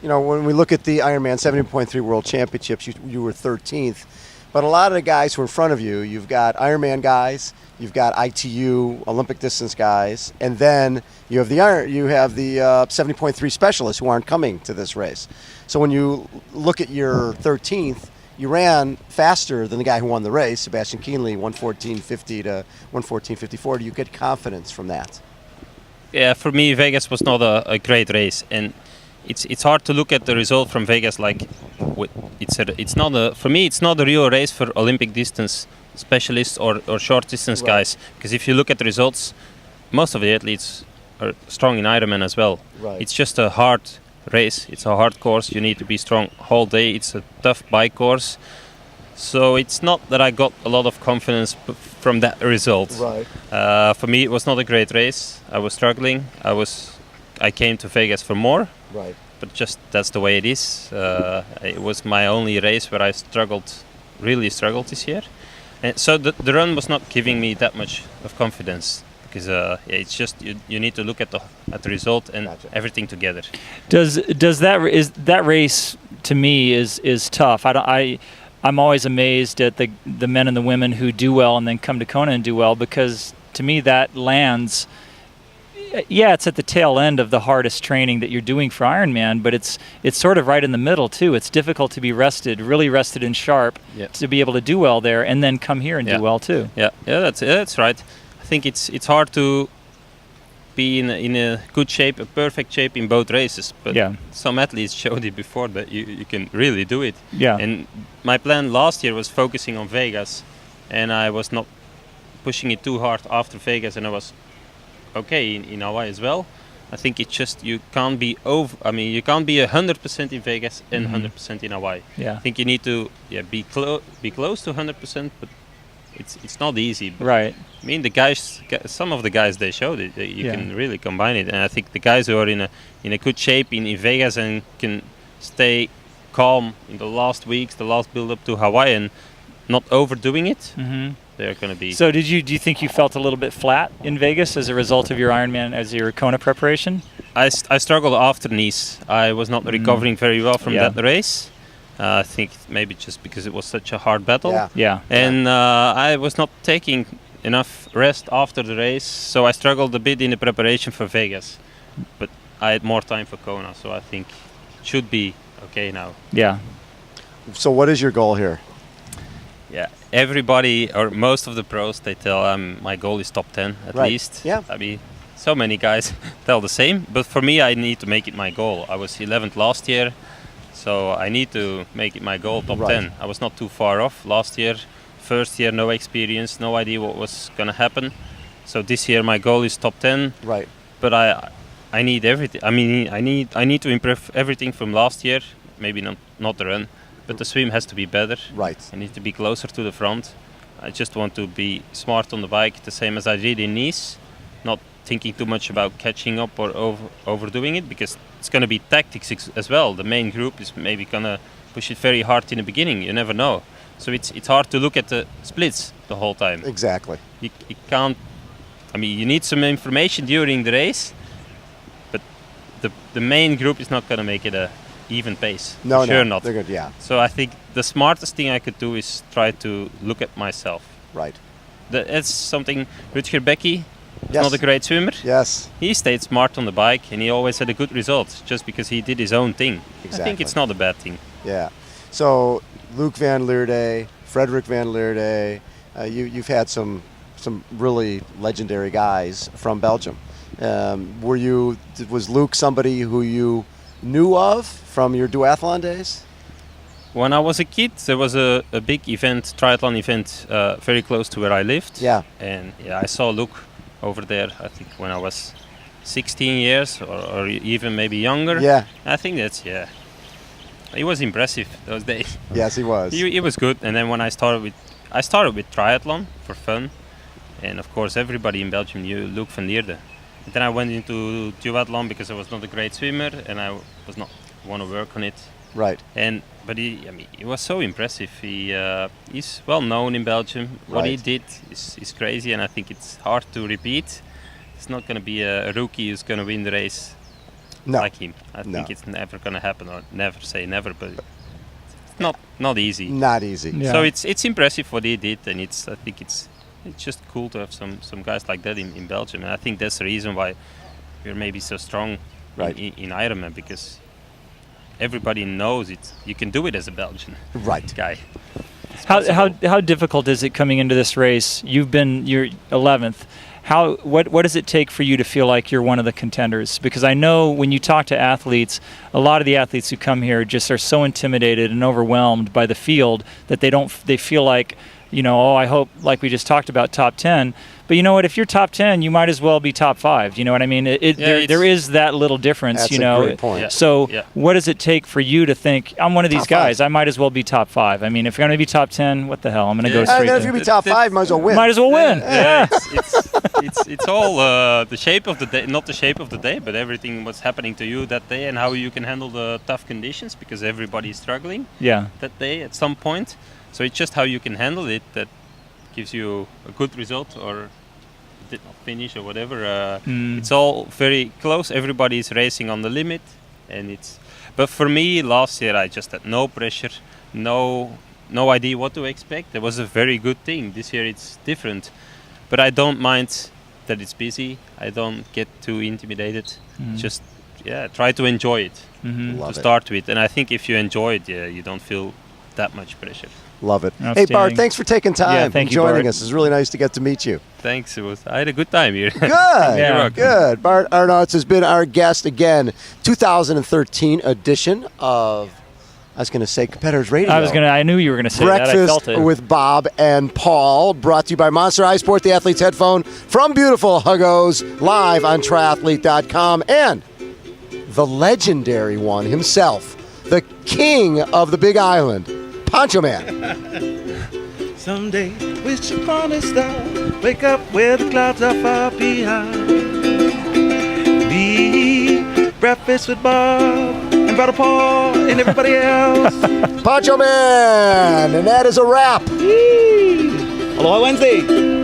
when we look at the Ironman 70.3 World Championships, you were 13th. But a lot of the guys who are in front of you, you've got Ironman guys, you've got ITU Olympic distance guys, and then you have the 70.3 specialists who aren't coming to this race. So when you look at your 13th, you ran faster than the guy who won the race, Sebastian Kienle, 1:14.50 to 1:14.54. Do you get confidence from that? Yeah, for me, Vegas was not a great race, and it's hard to look at the result from Vegas like for me it's not a real race for Olympic distance specialists or short distance guys, because if you look at the results, most of the athletes are strong in Ironman as well. It's just a hard race, it's a hard course, you need to be strong whole day, it's a tough bike course, so it's not that I got a lot of confidence from that result. For me it was not a great race, I was struggling, I came to Vegas for more. But just that's the way it is. It was my only race where I really struggled this year. And so the run was not giving me that much of confidence, because it's just you need to look at the result and everything together. Does that race to me is tough. I'm always amazed at the men and the women who do well and then come to Kona and do well, because to me that lands. Yeah, it's at the tail end of the hardest training that you're doing for Ironman, but it's sort of right in the middle too. It's difficult to be really rested and sharp to be able to do well there, and then come here and do well too. Yeah, that's right. I think it's hard to be in a good shape, a perfect shape in both races. But some athletes showed it before that you can really do it. Yeah. And my plan last year was focusing on Vegas, and I was not pushing it too hard after Vegas, and I was okay in Hawaii as well. I think it's just you can't be 100% in Vegas and 100% in Hawaii. Yeah. I think you need to be close to 100%, but it's not easy. But right. I mean, some of the guys, they showed it. You can really combine it, and I think the guys who are in a good shape in Vegas and can stay calm in the last weeks, the last build up to Hawaii, and not overdoing it. They're going to be. So do you think you felt a little bit flat in Vegas as a result of your Ironman, as your Kona preparation? I struggled after Nice. I was not recovering very well from that race. I think maybe just because it was such a hard battle. Yeah. And I was not taking enough rest after the race, so I struggled a bit in the preparation for Vegas. But I had more time for Kona, so I think it should be okay now. Yeah. So what is your goal here? Yeah, everybody or most of the pros, they tell my goal is top 10 at least. Yeah. I mean, so many guys tell the same, but for me, I need to make it my goal. I was 11th last year, so I need to make it my goal, top 10. I was not too far off last year. First year, no experience, no idea what was going to happen. So this year, my goal is top 10. Right. But I need everything. I mean, I need to improve everything from last year. Maybe not the run. But the swim has to be better. Right. I need to be closer to the front. I just want to be smart on the bike, the same as I did in Nice. Not thinking too much about catching up or overdoing it, because it's going to be tactics as well. The main group is maybe going to push it very hard in the beginning. You never know. So it's hard to look at the splits the whole time. Exactly. You can't. I mean, you need some information during the race, but the main group is not going to make it a even pace. No, sure not. They're good, yeah. So I think the smartest thing I could do is try to look at myself. Right. That's something Rutger Becky, not a great swimmer. Yes. He stayed smart on the bike, and he always had a good result just because he did his own thing. Exactly. I think it's not a bad thing. Yeah. So Luc van Lierde, Frederick van Lierde, you've had some really legendary guys from Belgium. Was Luc somebody who you knew of from your duathlon days? When I was a kid, there was a big event, triathlon event, very close to where I lived. Yeah. And I saw Luc over there, I think when I was 16 years or even maybe younger. Yeah. I think he was impressive those days. Yes, he was. He was good. And then when I started with triathlon for fun. And of course, everybody in Belgium knew Luc van Lierde. And then I went into duathlon because I was not a great swimmer and I was not want to work on it. Right. But he was so impressive. He's well known in Belgium. What he did is crazy, and I think it's hard to repeat. It's not going to be a rookie who's going to win the race No. like him. I think it's never going to happen, or never say never, but it's not easy. Not easy. Yeah. So it's impressive what he did, and I think it's just cool to have some guys like that in Belgium, and I think that's the reason why we're maybe so strong Right. in Ironman, because everybody knows it. You can do it as a Belgian Right. guy. It's How possible. difficult is it coming into this race? You're 11th. What does it take for you to feel like you're one of the contenders? Because I know when you talk to athletes, a lot of the athletes who come here just are so intimidated and overwhelmed by the field that they feel like, I hope, like we just talked about, top 10. But you know what? If you're top 10, you might as well be top 5. You know what I mean? There is that little difference. That's you know. a great point. Yeah. So Yeah. what does it take for you to think, I'm one of these Top five. guys, I might as well be top 5? I mean, if you're going to be top 10, what the hell? I'm going to go Yeah. straight And then if to you be top 5, might as well win. Might as well win. Yeah. It's all the shape of the day, not the shape of the day, but everything what's happening to you that day and how you can handle the tough conditions, because everybody is struggling Yeah. that day at some point. So it's just how you can handle it that gives you a good result, or did not finish, or whatever. It's all very close. Everybody is racing on the limit, and But for me, last year I just had no pressure, no idea what to expect. It was a very good thing. This year it's different, but I don't mind that it's busy. I don't get too intimidated. Just try to enjoy it Love to it. start with, and I think if you enjoy it, you don't feel that much pressure. Love it. Hey, Outstanding. Bart, thanks for taking time Yeah, and thank you, joining Bart. us. It's really nice to get to meet you. Thanks. I had a good time here. Good. You're welcome. Good. Bart Aernouts has been our guest again. 2013 edition of, I was going to say, Competitors Radio. I knew you were going to say that. I felt Breakfast it. with Bob and Paul, brought to you by Monster High Sport, the athlete's headphone, from beautiful Huggos, live on triathlete.com, and the legendary one himself, the king of the Big Island, Poncho Man. Someday, wish upon a star, wake up where the clouds are far behind. Be breakfast with Bob and Brother Paul and everybody else. Poncho Man, and that is a wrap. Aloha Wednesday.